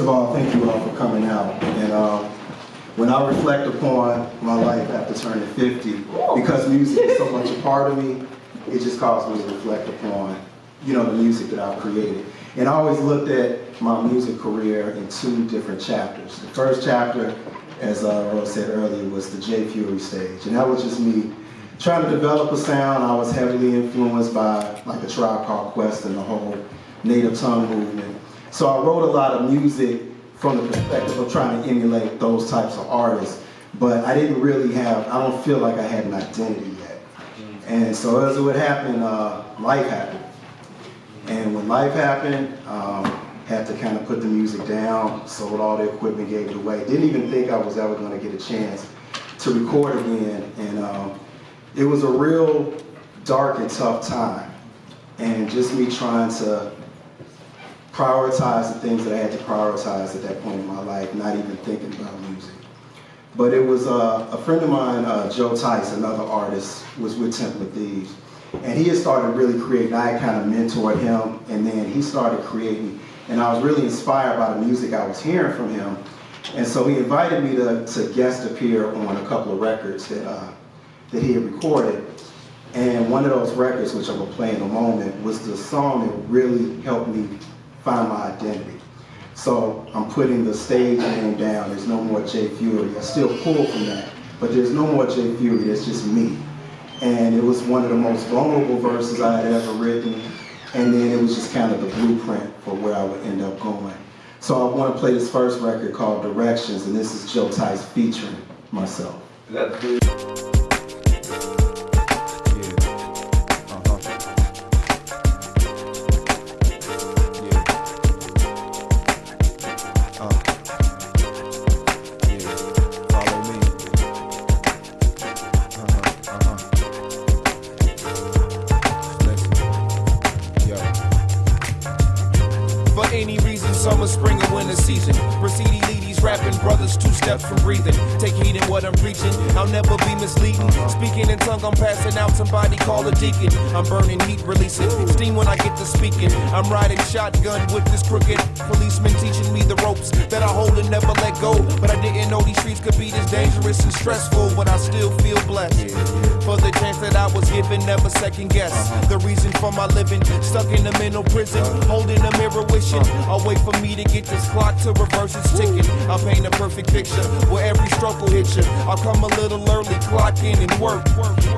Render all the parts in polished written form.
of all, thank you all for coming out. And when I reflect upon my life after turning 50, because music is so much a part of me, it just caused me to reflect upon, the music that I've created. And I always looked at my music career in two different chapters. The first chapter, as Rose said earlier, was the J Fury stage. And that was just me trying to develop a sound. I was heavily influenced by like a Tribe Called Quest and the whole native tongue movement. So I wrote a lot of music from the perspective of trying to emulate those types of artists. But I didn't really have, I don't feel like I had an identity yet. And so as it would happen, life happened. And when life happened, had to kind of put the music down, sold all the equipment, gave it away. Didn't even think I was ever going to get a chance to record again. And it was a real dark and tough time. And just me trying to prioritize the things that I had to prioritize at that point in my life, not even thinking about music. But it was a friend of mine, Joe Tice, another artist, was with Temple of Thieves. And he had started really creating. I had kind of mentored him, and then he started creating. And I was really inspired by the music I was hearing from him. And so he invited me to guest appear on a couple of records that he had recorded. And one of those records, which I'm going to play in a moment, was the song that really helped me find my identity. So I'm putting the stage name down. There's no more J Fury. I still pull from that, but there's no more J Fury. It's just me. And it was one of the most vulnerable verses I had ever written. And then it was just kind of the blueprint for where I would end up going. So I want to play this first record called Directions, and this is Joe Tice featuring myself. Summer, spring, and winter season. Proceeding ladies, rapping brothers, 2 steps from breathing. Take heed in what I'm preaching, I'll never be misleading. Speaking in tongue, I'm passing out, somebody call a deacon. I'm burning heat, releasing steam when I get to speaking. I'm riding shotgun with this crooked policeman teaching me the ropes that I hold and never let go. But I didn't know these streets could be this dangerous and stressful, but I still feel blessed. For the chance that I was given, never second guess. The reason for my living, stuck in a mental prison, holding a mirror wishing. I'll wait for me to get this clock to reverse its ticking. I'll paint a perfect picture where every stroke will hit you. I'll come a little early, clock in and work.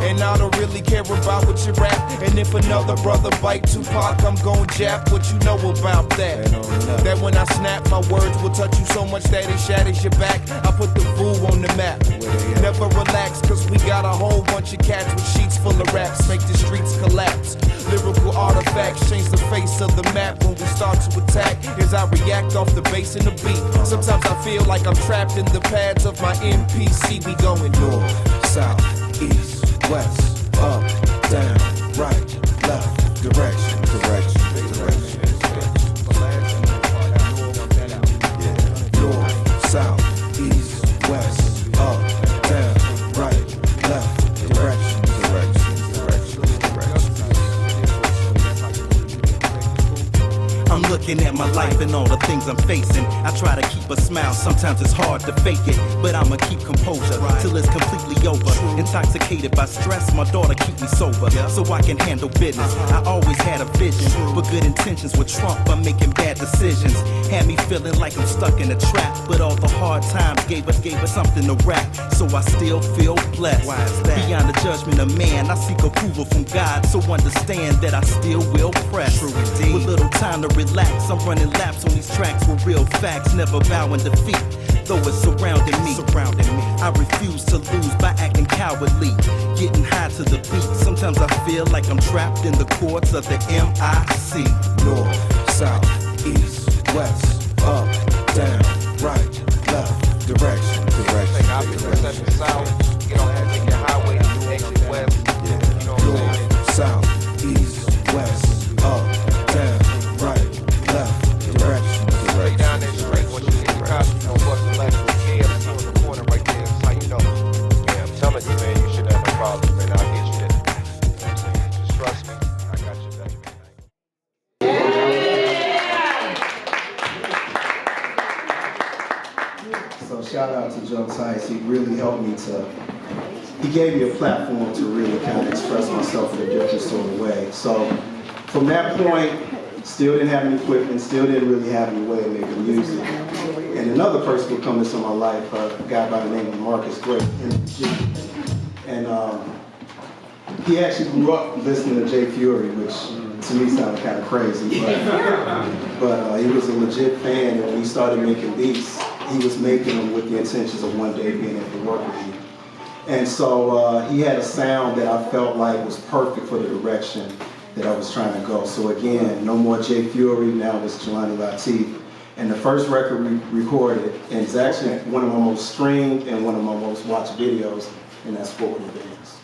And I don't really care about what you rap. And if another brother bite Tupac, I'm gon' jap. What you know about that? That when I snap, my words will touch you so much that it shatters your back. I put the fool on the map. Never relax, cause we got a whole bunch of cats with sheets full of raps. Make the streets collapse. Lyrical artifacts change the face of the map when we start to attack. As I react off the bass and the beat. Sometimes I feel like I'm trapped in the pads of my MPC. We going north, south, east, west, up, down, right, left, direction, direction, direction. North, south, east, west, up, down, right, left, direction, direction, direction, direction. I'm looking at my life and all the things I'm facing. I try to keep a smile, sometimes it's hard to fake it, but I'ma keep composure till it's completely over. Intoxicated by stress, my daughter keep me sober, so I can handle business. I always had a vision, but good intentions would trump by making bad decisions. Had me feeling like I'm stuck in a trap, but all the hard times gave us something to rap, so I still feel blessed. Why is that? Beyond the judgment of man, I seek approval from God, so understand that I still will press. True indeed. With little time to relax, I'm running laps on these tracks with real facts, never bowing defeat. Though it's surrounding me, I refuse to lose by acting cowardly. Getting high to the beat, sometimes I feel like I'm trapped in the chords of the MIC. North, south, east, west, up, down, right, left, direction, direction. Take opposite south, get on that, take your highway, exit west. You know what I'm saying? North, south, east, west, up, down, right, left, direction, direction. Straight down that street, once you get the cops, you know what's the left with KFC on the corner right there. That's how you know. Yeah, I'm telling you, man, you should have no problem, man. I'll get you there. You know what I'm saying? Just trust me. I got you, baby. shout out to Joe Tice. He really helped me he gave me a platform to really kind of express myself in a different sort of way. So from that point, still didn't have any equipment, still didn't really have any way of making music. And another person would come into my life, a guy by the name of Marcus Gray, and he actually grew up listening to Jay Fury, which to me sounded kind of crazy, but he was a legit fan, and when he started making beats, he was making them with the intentions of one day being able to work with me. And so he had a sound that I felt like was perfect for the direction that I was trying to go. So again, no more Jay Fury, now it's Jelani Lateef. And the first record we recorded, and it's actually one of my most streamed and one of my most watched videos, and that's Forward Advance.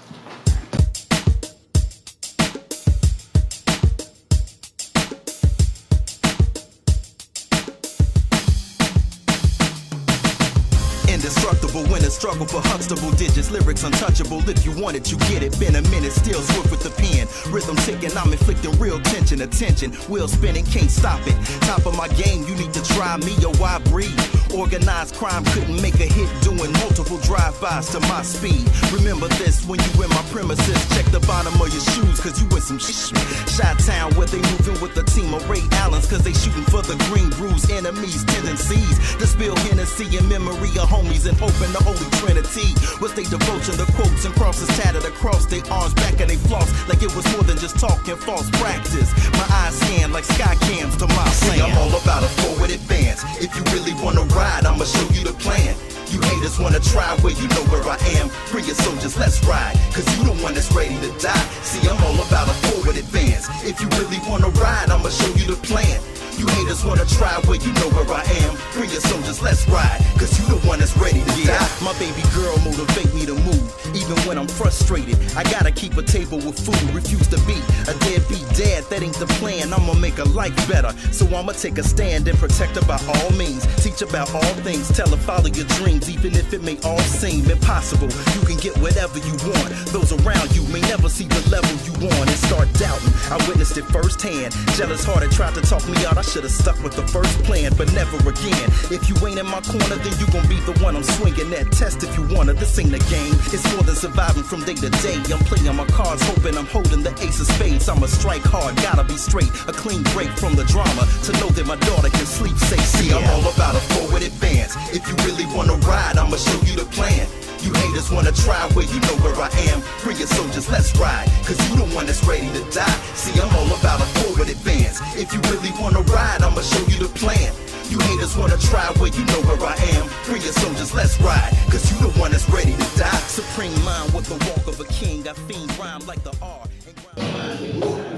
Indestructible when a struggle for Huxtable digits, lyrics untouchable. If you want it, you get it. Been a minute, still swift with the pen. Rhythm ticking, I'm inflicting real tension. Attention, wheel spinning, can't stop it. Top of my game, you need to try me or why breathe. Organized crime couldn't make a hit doing multiple drive-bys to my speed. Remember this when you in my premises. Check the bottom of your shoes, cause you in some Chi-Town where they moving with a team of Ray Allens, cause they shooting for the green bruise enemies, tendencies to spill Hennessy in memory of homies and hoping the Holy Trinity was they devotion. The quotes and crosses tattered across their arms, back of they floss, like it was more than just talk and false practice. My eyes scan like sky cams to my plan. I'm all about a forward advance. If you really wanna ride, I'ma show you the plan. You haters wanna try, well you know where I am. Bring your soldiers, let's ride, cause you the one that's ready to die. See, I'm all about a forward advance. If you really wanna ride, I'ma show you the plan. You haters wanna try, well you know where I am. Bring your soldiers, let's ride, cause you the one that's ready to die. My baby girl motivate me to move, even when I'm frustrated. I gotta keep a table with food, refuse to be a deadbeat dad, that ain't the plan. I'ma make her life better, so I'ma take a stand and protect her by all means. Teach about all things, tell her follow your dreams, even if it may all seem impossible. You can get whatever you want, those around you may never see the level you want and start doubting. I witnessed it firsthand, jealous hearted tried to talk me out. I should've stuck with the first plan, but never again. If you ain't in my corner, then you gon' be the one I'm swinging at. Test if you wanna, this ain't a game. It's more than surviving from day to day. I'm playing my cards, hoping I'm holding the ace of spades. I'ma strike hard, gotta be straight. A clean break from the drama, to know that my daughter can sleep safe. See, I'm all about a forward advance. If you really wanna ride, I'ma show you the plan. You haters wanna try, well you know where I am. Bring your soldiers, let's ride, cause you the one that's ready to die. See, I'm all about a forward advance. If you really wanna ride, I'ma show you the plan. You haters wanna try, well you know where I am. Bring your soldiers, let's ride, cause you the one that's ready to die. Supreme mind with the walk of a king. I fiend rhyme like the R.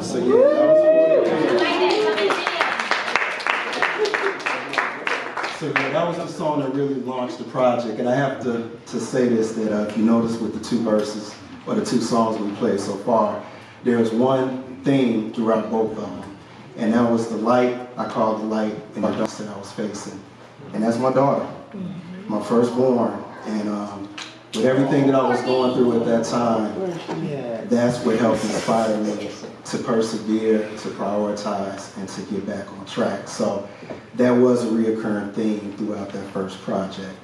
So yeah, that was Forward Advance. So yeah, that was the song that really launched the project. And I have to say this, that if you notice with the two verses, or the two songs we played so far, there's one theme throughout both of them. And that was the light, I called the light, in the dark that I was facing. And that's my daughter, my firstborn. And with everything that I was going through at that time, that's what helped inspire me to persevere, to prioritize, and to get back on track. So that was a reoccurring theme throughout that first project.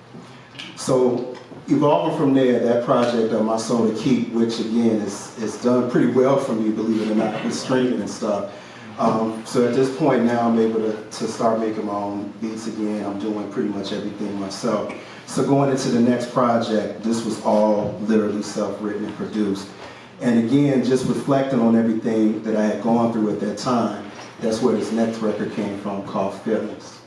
So evolving from there, that project, My Soul to Keep, which again is done pretty well for me, believe it or not, with streaming and stuff. So at this point now, I'm able to start making my own beats again. I'm doing pretty much everything myself. So going into the next project, this was all literally self-written and produced. And again, just reflecting on everything that I had gone through at that time, that's where this next record came from, called Feelings.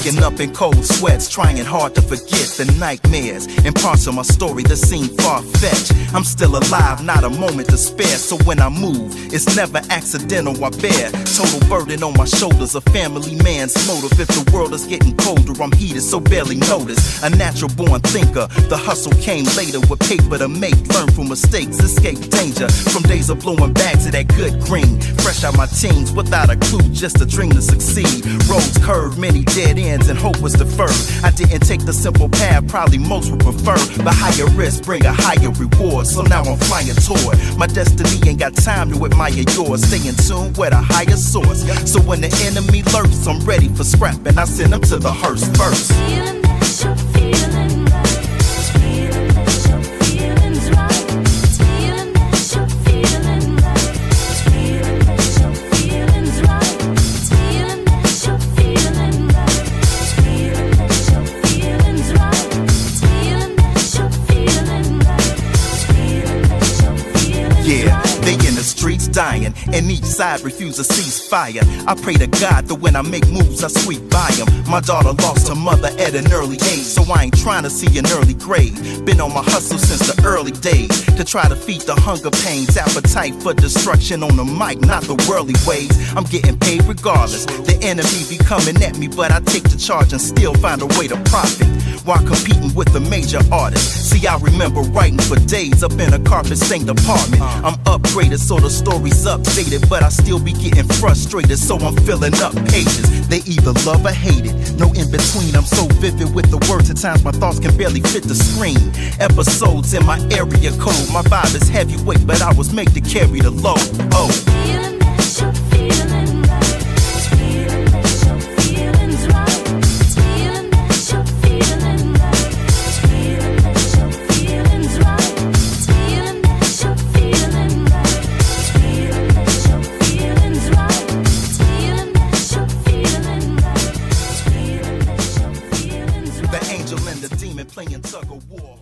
Waking up in cold sweats, trying hard to forget the nightmares and parts of my story that seem far-fetched. I'm still alive, not a moment to spare. So when I move, it's never accidental. I bear total burden on my shoulders, a family man's motive. If the world is getting colder, I'm heated, so barely notice. A natural born thinker, the hustle came later with paper to make. Learn from mistakes, escape danger from days of blowing bags of that good green. Fresh out my teens without a clue, just a dream to succeed. Roads curved, many dead ends, and hope was deferred. I didn't take the simple path, probably most would prefer. But higher risk bring a higher reward, so now I'm flying toward my destiny. Ain't got time to admire yours. Stay in tune with a higher source. So when the enemy lurks, I'm ready for scrap, and I send them to the hearse first. Feeling that you're feeling right. Feeling that your feelings right. Feeling that you're feeling right. Feeling that your feelings right. Feeling that you're feeling right. Feeling that your feelings right. Feeling that you're feeling right. Feeling that your feelings right. Yeah, they in the streets dying, and each side refuse to cease fire. I pray to God that when I make moves, I sweep by them. My daughter lost her mother at an early age, so I ain't trying to see an early grave. Been on my hustle since the early days to try to feed the hunger pains. Appetite for destruction on the mic, not the worldly ways. I'm getting paid regardless. The enemy be coming at me, but I take the charge and still find a way to profit while competing with the major artists. See, I remember writing for days up in a carpet-stained apartment. I'm upgraded, so the story's updated, but I still be getting frustrated, so I'm filling up pages. They either love or hate it, no in between. I'm so vivid with the words, at times my thoughts can barely fit the screen. Episodes in my area code, my vibe is heavyweight, but I was made to carry the load. Oh. Feeling that you're feeling right. Feeling that your feelings right. Feeling that you're feeling right. Feeling that your feelings right. Feeling that you're feeling right. Feeling that your feelings right. Feeling that you're feeling right. Feeling that your feelings right. The angel and the demon playing tug of war.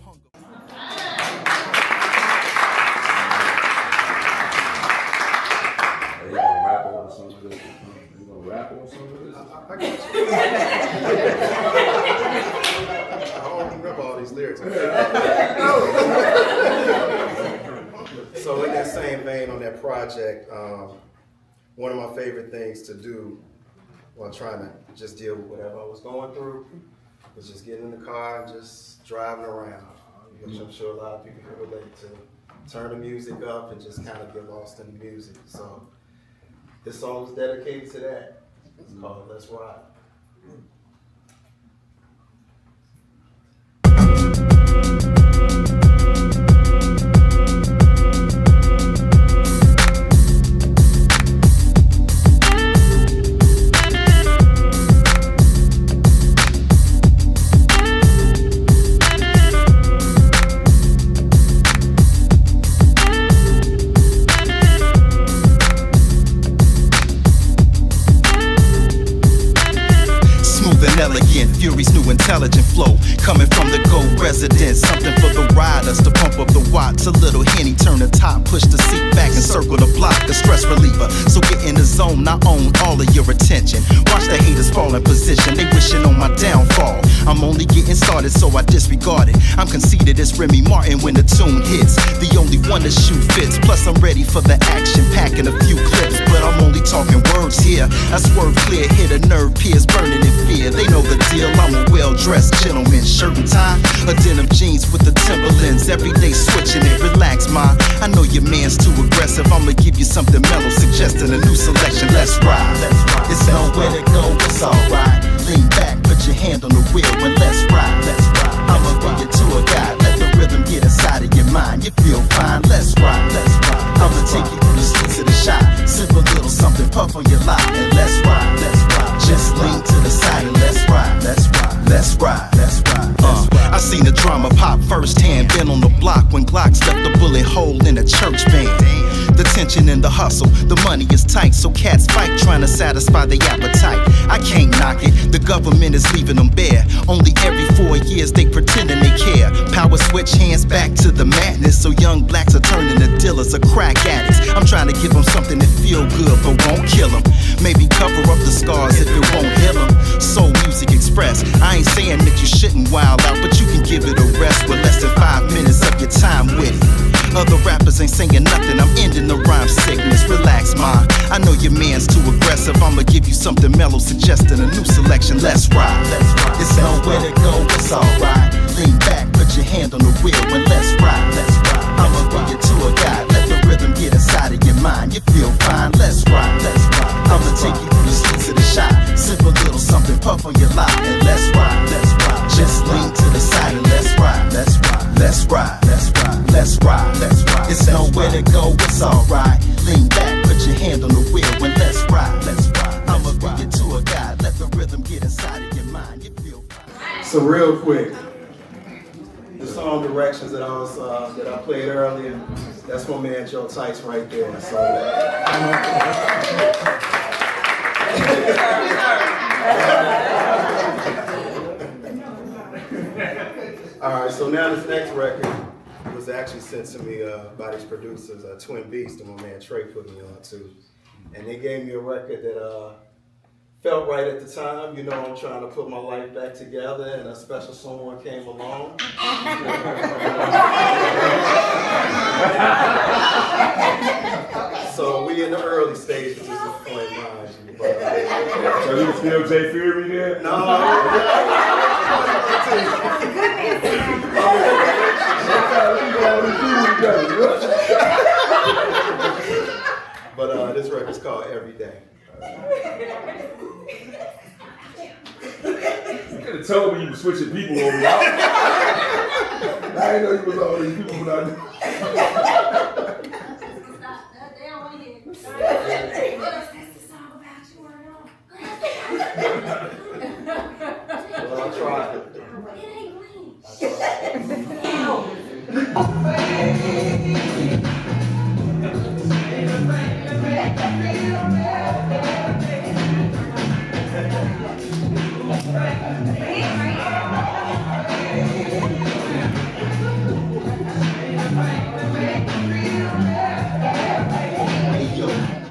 You gonna rap on some of this? You gonna rap on some of this? I got you. I don't remember all these lyrics. So in that same vein on that project, one of my favorite things to do while trying to just deal with whatever I was going through was just getting in the car and just driving around, which I'm sure a lot of people can relate to. Turn the music up and just kind of get lost in the music. So this song is dedicated to that. It's called Let's Ride. Fury's new intelligent flow coming from the gold residence. Something for the riders to pump up the watts. A little Henny, turn the top, push the seat back and circle the block. A stress reliever, so get in the zone. I own all of your attention. Watch the haters fall in position. They wishing on my downfall. I'm only getting started, so I disregard it. I'm conceited as Remy Martin when the tune hits. The only one that shoe fits. Plus I'm ready for the action, packing a few clips. But I'm only talking words here. I swerve clear, hit a nerve, pierce, burning in fear. They know the deal. I'm a well-dressed gentleman, shirt and tie, a denim jeans with the Timberlands. Every day switching it, relax, ma. I know your man's too aggressive. I'ma give you something mellow, suggesting a new selection. Let's ride. It's nowhere to go, it's alright. Lean back, put your hand on the wheel, and let's ride. I'ma bring you to a guide. Let the rhythm get inside of your mind. You feel fine. Let's ride. I'ma take you through the streets of the shop. Sip a little something, puff on your line, and let's ride. Just lean to the side and let's ride. Let's ride. I seen the drama pop firsthand. Been on the block when Glocks left a bullet hole in a church van. The tension and the hustle, the money is tight, so cats fight trying to satisfy their appetite. I can't knock it, the government is leaving them bare. Only every 4 years they pretending they care. Power switch hands back to the madness, so young blacks are turning to dealers or crack addicts. I'm trying to give them something that feel good but won't kill them. Maybe cover up the scars if it won't heal them. Soul music express something mellow, suggesting a new selection. Let's ride. It's nowhere to go, it's alright. Lean back, put your hand on the wheel and let's ride. I'ma bring you to a guide. Let the rhythm get inside of your mind. You feel fine, let's ride. I'ma take you through the streets of the shop. Sip a little something, puff on your line, and let's ride. Just lean to the side and let's ride. Let's ride. It's nowhere to go, it's alright. Lean back, put your hand on the wheel and let's ride. I'ma bring you to a guide. Let the rhythm get inside of your mind. You feel fine. So real quick, the song directions that I played earlier, that's my man Joe Tice right there. So all right, so now this next record was actually sent to me by these producers, Twin Beast, and my man Trey put me on too. And they gave me a record that felt right at the time. You know, I'm trying to put my life back together, and a special someone came along. So we in the early stages at this point, mind you. But, So you still Jay Fury there? no. But this record's called Every Day. You could have told me you were switching people over. I didn't know you was all these people, but I knew. They don't want to hear it. That's the song about you or not. Well, I'll try. It ain't green.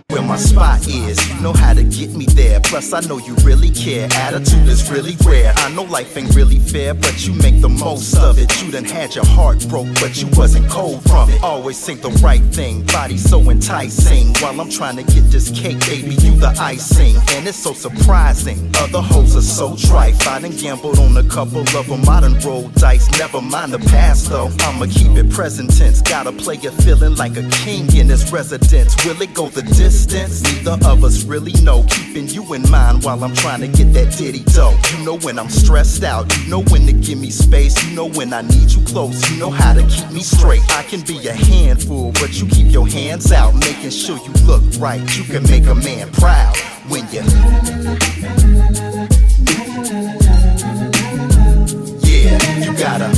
Where my spot is, you know how to get me there. Plus I know you really care, attitude is really rare. I know life ain't really fair, but you make the most of it. You done had your heart broke, but you wasn't cold from it. Always say the right thing, body so enticing. While I'm trying to get this cake, baby, you the icing. And it's so surprising, other hoes are so trite. I done gambled on a couple of them, I done rolled dice. Never mind the past though, I'ma keep it present tense. Gotta play it feeling like a king in his residence. Will it go the distance? Neither of us really know. Keeping you in mind while I'm trying to get that ditty dough. You know when I'm stressed out, you know when to give me space. You know when I need you close, you know how to keep me straight. I can be a handful, but you keep your hands out, making sure you look right. You can make a man proud when you. Yeah, you gotta.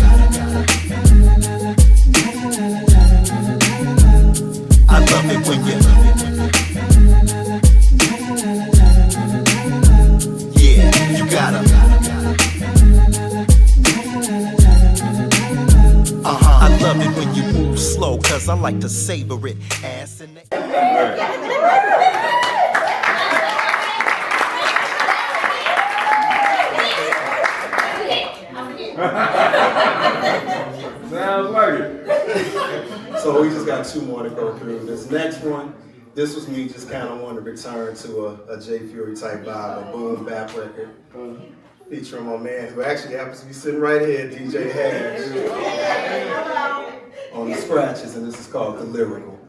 I love it when you. Yeah, you gotta. I love it when you move slow, cause I like to savor it. Ass in the. Sounds like it. So we just got two more to go through. This next one, this was me just kind of wanting to return to a Jay Fury type vibe, a boom bap record, featuring my man who actually happens to be sitting right here, DJ Hash, on the scratches, and this is called The Lyrical.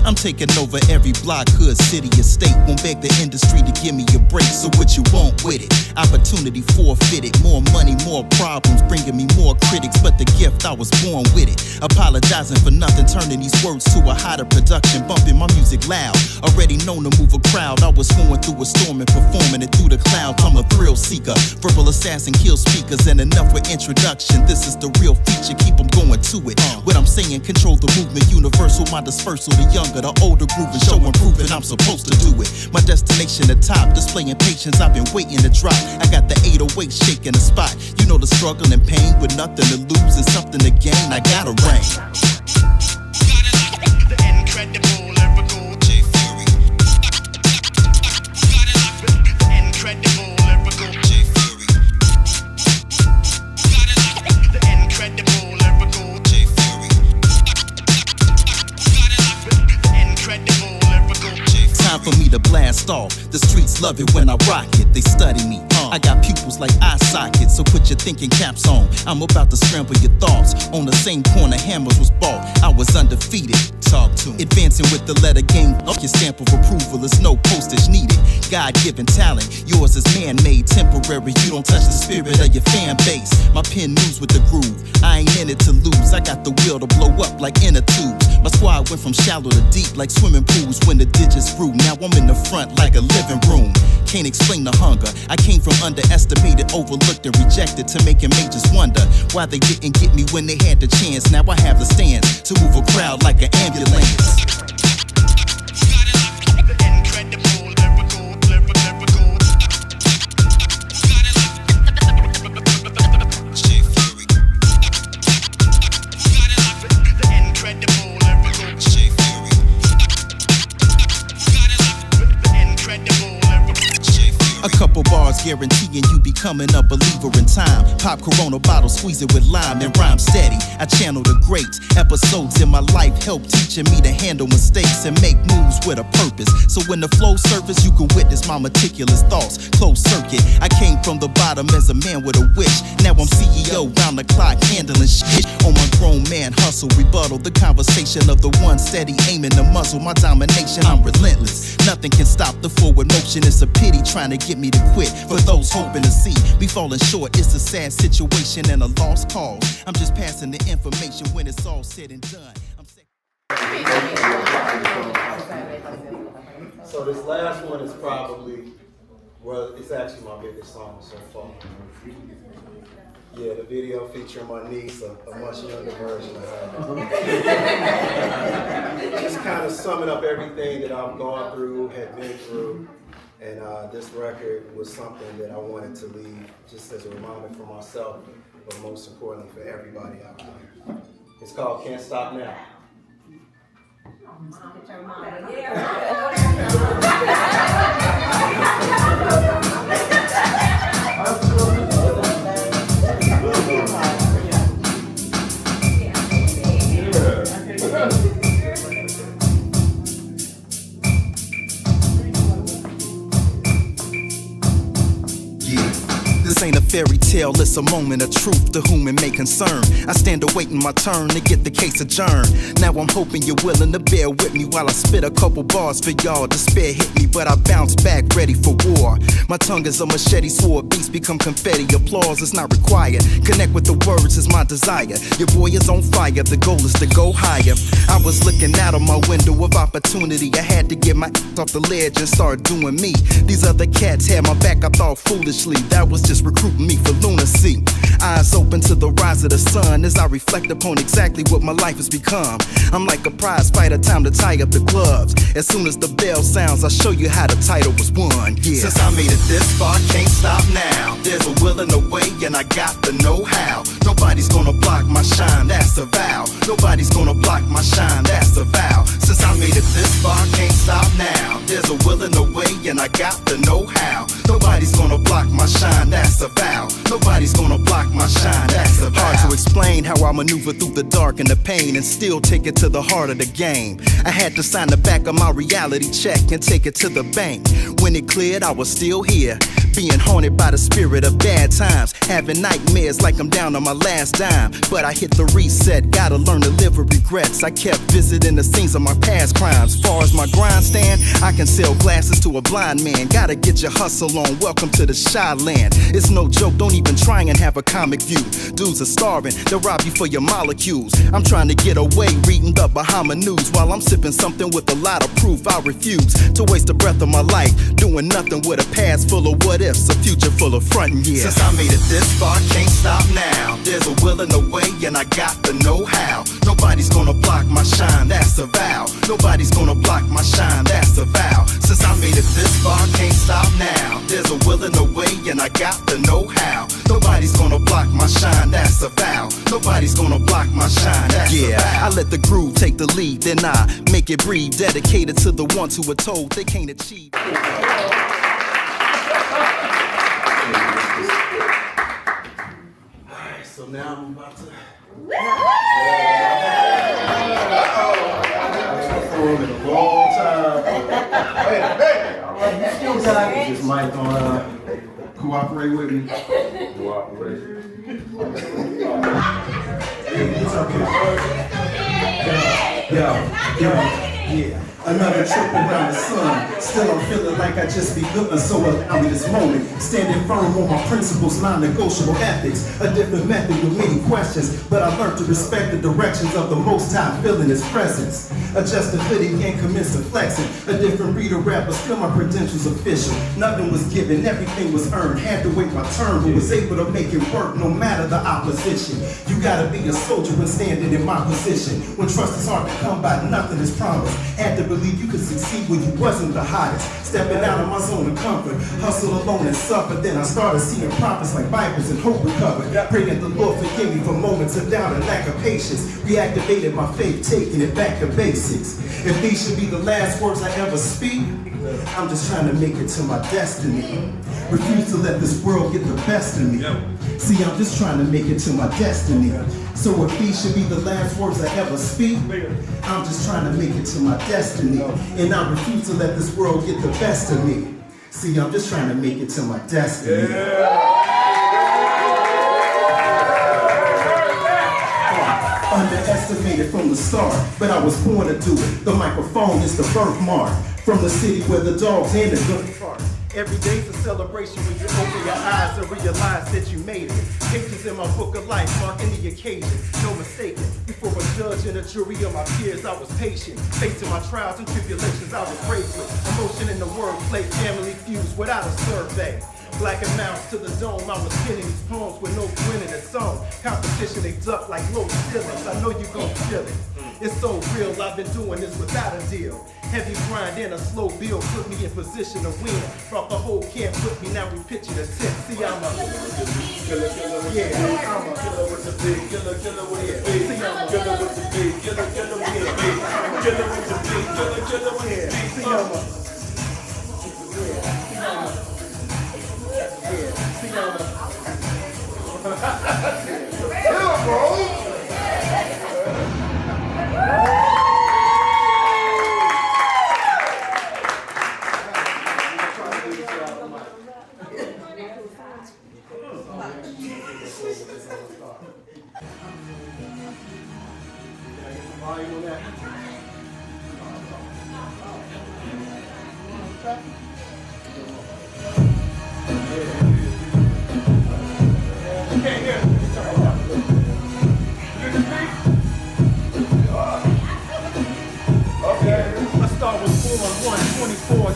I'm taking over every block, hood, city, or state. Won't beg the industry to give me a break, so what you want with it? Opportunity forfeited, more money, more problems, bringing me more critics, but the gift, I was born with it. Apologizing for nothing, turning these words to a hotter production, bumping my music loud. Already known to move a crowd, I was going through a storm and performing it through the clouds. I'm a thrill seeker, verbal assassin, kill speakers, and enough with introduction. This is the real feature, keep them going to it. What I'm saying, control the movement, universal, my dispersal, the younger, the older grooving, show improving, I'm supposed to do it. My destination, the top, displaying patience, I've been waiting to drop. I got the 808 shaking the spot. You know the struggle and pain with nothing to lose and something to gain. I gotta reign. incredible, lyrical J Fury. Got it like the incredible, lyrical J Fury. Got it like the incredible, lyrical J Fury. Got it like the incredible, lyrical J Fury. Time for me to blast off. The streets love it when I rock it. They study me. I got pupils like eye sockets, so put your thinking caps on. I'm about to scramble your thoughts. On the same corner hammers was bought. I was undefeated. Talk to 'em. Advancing with the letter game. Up your stamp of approval. There's no postage needed. God-given talent. Yours is man-made, temporary. You don't touch the spirit of your fan base. My pen moves with the groove. I ain't in it to lose. I got the will to blow up like inner tubes. My squad went from shallow to deep like swimming pools when the digits grew. Now I'm in the front like a living room. Can't explain the hunger. I came from underestimated, overlooked, and rejected to making majors wonder why they didn't get me when they had the chance. Now I have the stance to move a crowd like an ambulance. A couple bars guaranteeing you becoming a believer in time. Pop Corona bottle, squeeze it with lime and rhyme steady. I channel the greats. Episodes in my life help teaching me to handle mistakes and make moves with a purpose. So when the flow surface, you can witness my meticulous thoughts. Closed circuit. I came from the bottom as a man with a wish. Now I'm CEO round the clock handling shit. On my grown man hustle, rebuttal the conversation of the one steady aiming to muzzle my domination. I'm relentless. Nothing can stop the forward motion. It's a pity trying to get me to quit. For those hoping to see me falling short, it's a sad situation and a lost cause. I'm just passing the information when it's all said and done. So this last one is probably, well, it's actually my biggest song so far. Yeah, the video featuring my niece, a much younger version of her. Just kind of summing up everything that I've gone through, had been through. And this record was something that I wanted to leave just as a reminder for myself, but most importantly for everybody out there. It's called Can't Stop Now. This ain't a fairy tale, it's a moment of truth to whom it may concern. I stand awaiting my turn to get the case adjourned. Now I'm hoping you're willing to bear with me while I spit a couple bars for y'all. Despair hit me, but I bounce back ready for war. My tongue is a machete sword, beats become confetti. Applause is not required. Connect with the words is my desire. Your boy is on fire, the goal is to go higher. I was looking out of my window of opportunity. I had to get my ass off the ledge and start doing me. These other cats had my back, I thought foolishly. That was just recruiting me for lunacy. Eyes open to the rise of the sun as I reflect upon exactly what my life has become. I'm like a prize fighter, time to tie up the gloves. As soon as the bell sounds, I'll show you how the title was won. Yeah. Since I made it this far, can't stop now. There's a will and a way, and I got the know-how. Nobody's gonna block my shine, that's a vow. Nobody's gonna block my shine, that's a vow. Since I made it this far, can't stop now. There's a will and a way, and I got the know-how. Nobody's gonna block my shine, that's a vow. Nobody's gonna block my shine, that's a vow. Hard to explain how I maneuver through the dark and the pain and still take it to the heart of the game. I had to sign the back of my reality check and take it to the bank. When it cleared, I was still here, being haunted by the spirit of bad times, having nightmares like I'm down on my last dime. But I hit the reset, gotta learn to live with regrets. I kept visiting the scenes of my past crimes. Far as my grind stand, I can sell glasses to a blind man. Gotta get your hustle on, welcome to the shy land. It's no joke, don't even try and have a comic view. Dudes are starving, they'll rob you for your molecules. I'm trying to get away, reading the Bahama news while I'm sipping something with a lot of proof. I refuse to waste the breath of my life doing nothing with a past full of what ifs, a future full of frontin', yeah. Since I made it this far, can't stop now. There's a will and a way, and I got the know-how. Nobody's gonna block my shine, that's a vow. Nobody's gonna block my shine, that's a vow. Since I made it this far, can't stop now. There's a will and a way, and I got the know-how. Nobody's gonna block my shine, that's a vow. Nobody's gonna block my shine, that's a vow. I let the groove take the lead, then I make it breathe. Dedicated to the ones who were told they can't achieve. Alright, so now I'm about to. For a long time. Wait a minute. Is this mic gonna cooperate with me? Cooperate. It's okay. Yeah. Another trip around the sun. Still I'm feeling like I just be looking, so allow me this moment. Standing firm on my principles, non-negotiable ethics. A different method with many questions, but I learned to respect the directions of the Most High, feeling His presence. Adjust the hoodie and commence to flexing. A different breed of rapper, still my credentials official. Nothing was given, everything was earned. Had to wait my turn, but was able to make it work no matter the opposition. You gotta be a soldier when standing in my position. When trust is hard to come by, nothing is promised. Had to believe you could succeed when you wasn't the hottest. Stepping out of my zone of comfort, hustle alone and suffer. Then I started seeing prophets like vipers and hope recovered. Pray that the Lord forgive me for moments of doubt and lack of patience. Reactivated my faith, taking it back to basics. If these should be the last words I ever speak, I'm just trying to make it to my destiny. Refuse to let this world get the best of me. See, I'm just trying to make it to my destiny. So if these should be the last words I ever speak, I'm just trying to make it to my destiny. And I refuse to let this world get the best of me. See, I'm just trying to make it to my destiny. Underestimated from the start, but I was born to do it. The microphone is the birthmark. From the city where the dogs and the good fart. Every day's a celebration when you open your eyes and realize that you made it. Pages in my book of life marking the occasion, no mistaking. Before a judge and a jury of my peers, I was patient. Facing my trials and tribulations, I was brave with. Emotion in the wordplay, family feuds without a survey. Black and mouse to the dome, I was spinning these poems with no grin in the song. Competition, they duck like low ceilings, I know you gon' feel it. It's so real, I've been doing this without a deal. Heavy grind and a slow build put me in position to win. Brought the whole camp with me, now we pitching a tent. See, I'm a killer with the big, killer with the big, killer with the big. See, I'm a killer with the big, killer with the big, killer with the big, killer with the big. See, I'm a yeah, bro.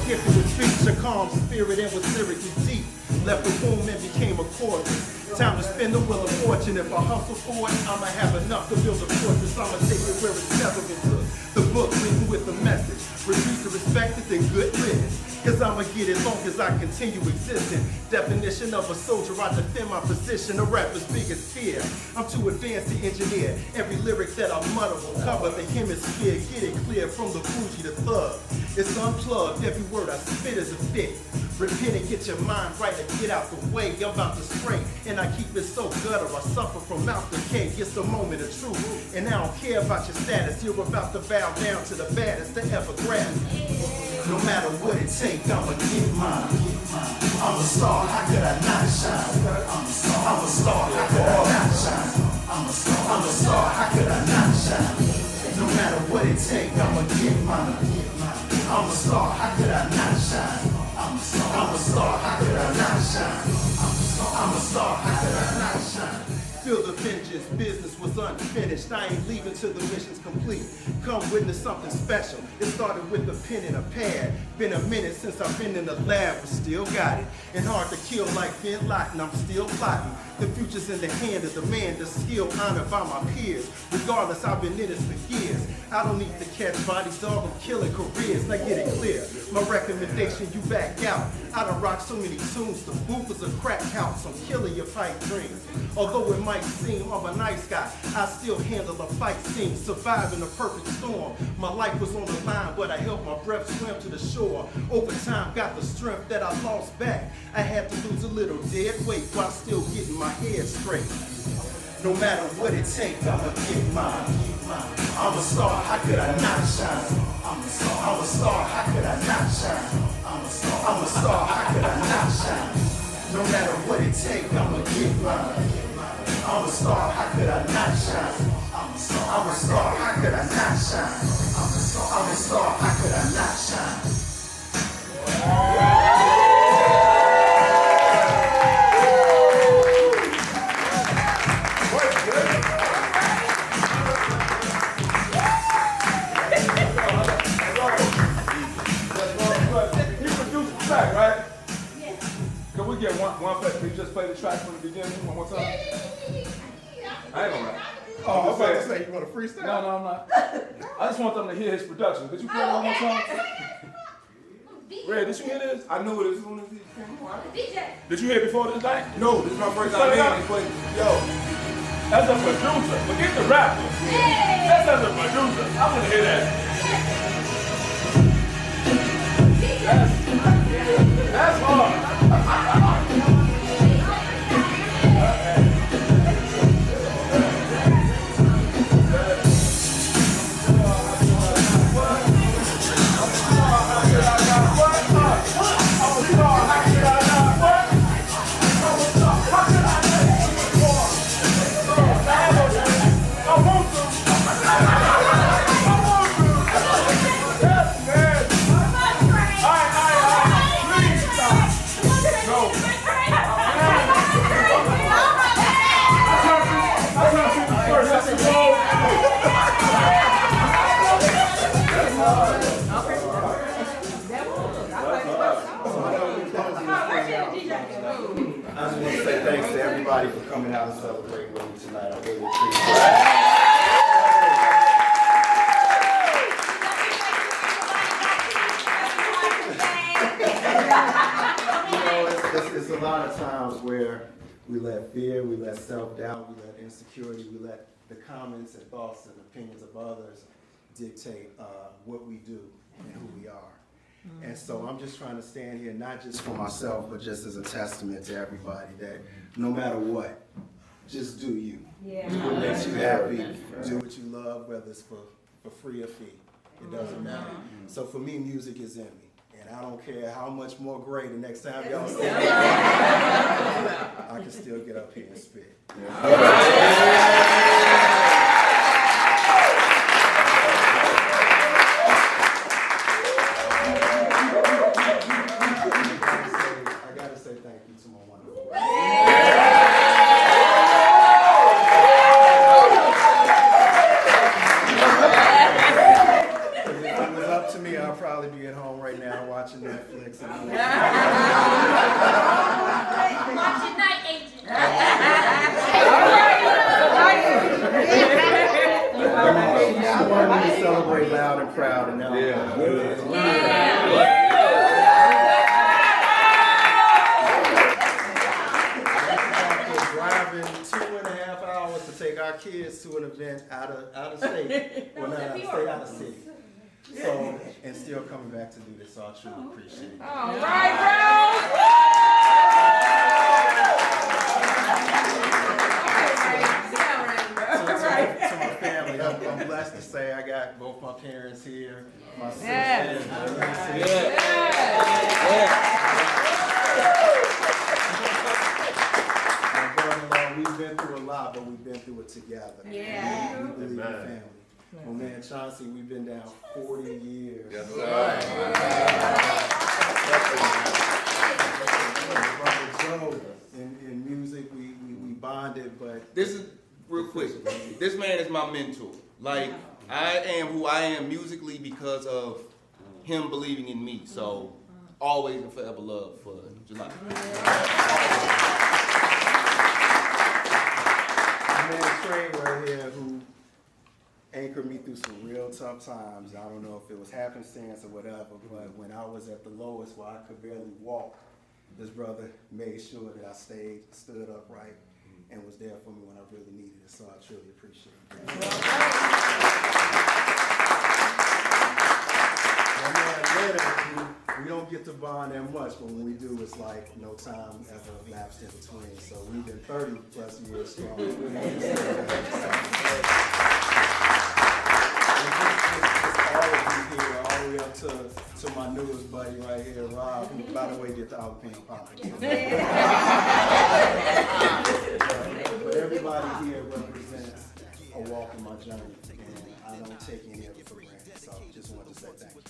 Gifted with speech, a calm spirit, and was lyrically deep. Left the womb and became a chorus. Time to spin the wheel of fortune. If I hustle for it, I'ma have enough to build a fortress. I'ma take it where it's never been took. The book written with the message. Refuse to respect it, then good riddance. Cause I'ma get it long as I continue existing. Definition of a soldier, I defend my position. A rapper's biggest fear. I'm too advanced to engineer. Every lyric that I mutter will cover the hemisphere. Get it clear from the bougie to thug. It's unplugged, every word I spit is a fit. Repent and get your mind right and get out the way. I'm about to spray, and I keep it so gutter. I suffer from mouth decay. It's the moment of truth, and I don't care about your status. You're about to bow down to the baddest to ever grab me. No matter what it takes, I'ma get mine. I'm a star, how could I not shine? I'm a star, how could I not shine? I'm a star, how could I not shine? No matter what it takes, I'ma get mine. I'm a star, how could I not shine? I'm a star, how could I not shine? I'm a star, how could I not shine? Feel the vengeance, business was unfinished. I ain't leaving till the mission's complete. Come witness something special. It started with a pen and a pad. Been a minute since I've been in the lab, but still got it. And hard to kill like Bin Laden, I'm still plotting. The future's in the hand of the man, the skill honored by my peers. Regardless, I've been in this for years. I don't need to catch bodies, dog, I'm killing careers. Now get it clear, my recommendation, you back out. I done rocked so many tunes, the booth is a crack house. I'm killing your pipe dreams. Although it might seem I'm a nice guy, I still handle a fight scene, surviving a perfect storm. My life was on the line, but I held my breath, swam to the shore. Over time, got the strength that I lost back. I had to lose a little dead weight while still getting my head straight. No matter what it takes, I'ma get mine. I'm a star, how could I not shine? I'm a star, how could I not shine? I'm a star, how could I not shine? No matter what it takes, I'ma get mine. I'm a star, how could I not shine? I'm a star, how could I not shine? I'm a star, how could I not shine? Right? Yeah. Can we get one play? Can you just play the track from the beginning one more time? I ain't gonna rap. Oh, I was about to say, you want to freestyle? No, I'm not. I just want them to hear his production. Could you play it one more time? Red, did you hear this? I knew it as soon as he came on. DJ. Did you hear it before this night? No, this is my first Set it time up. hearing it, but yo, As a producer, forget the rapper. Just as a producer, I want to hear that. That's hard. I just want to say thanks to everybody for coming out and celebrating with me tonight. I really appreciate it. It's a lot of times where we let fear, we let self-doubt, we let insecurity, we let the comments and thoughts and opinions of others dictate what we do and who we are. And so I'm just trying to stand here, not just for myself, but just as a testament to everybody that no matter what, just do you. Yeah. Do what makes you happy, do what you love, whether it's for free or fee. It doesn't matter. So for me, music is in me. And I don't care how much more gray the next time y'all see me, I can still get up here and spit. Watching Netflix and Watching Night Agent. I wanted to celebrate loud and proud and now driving 2.5 hours to take our kids to an event out of state. Well, not out of state, out of city. So, and still coming back to do this, so I truly appreciate it. All right, bro. To my family, I'm blessed to say I got both my parents here, my sister, and my brother-in-law. We've been through a lot, but we've been through it together. Yeah. We believe in family. Oh man, Chauncey, we've been down 40 years. Yes, sir. Brother Joe, in music, we bonded, but this is this man is my mentor. Like, I am who I am musically because of him believing in me. So, always and forever love for Jelani. My man Trey right here, who anchored me through some real tough times. I don't know if it was happenstance or whatever, but when I was at the lowest where I could barely walk, this brother made sure that I stood upright, and was there for me when I really needed it. So I truly appreciate it. My man Lateef, we don't get to bond that much, but when we do, it's like no time ever lapsed in between. So we've been 30 plus years strong. All of you here, all the way up to my newest buddy right here, Rob, who, by the way, did the Alpine popping. But everybody here represents a walk in my journey, and I don't take any of it for granted. So just wanted to say thank you.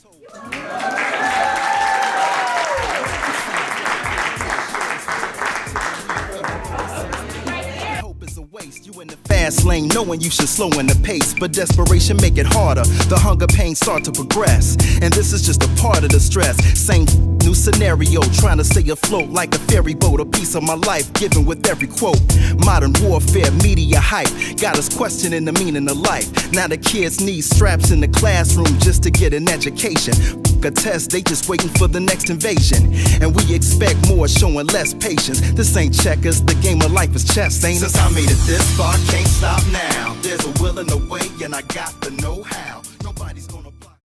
Hope is a waste. You in the fast lane, knowing you should slow in the pace, but desperation make it harder. The hunger pains start to progress, and this is just a part of the stress. Same new scenario, trying to stay afloat like a ferry boat. A piece of my life given with every quote. Modern warfare, media hype got us questioning the meaning of life. Now the kids need straps in the classroom just to get an education. A test, they just waiting for the next invasion, and we expect more, showing less patience. This ain't checkers, the game of life is chess, ain't it? Since I made it this far, can't stop now. There's a will and a way, and I got the know-how.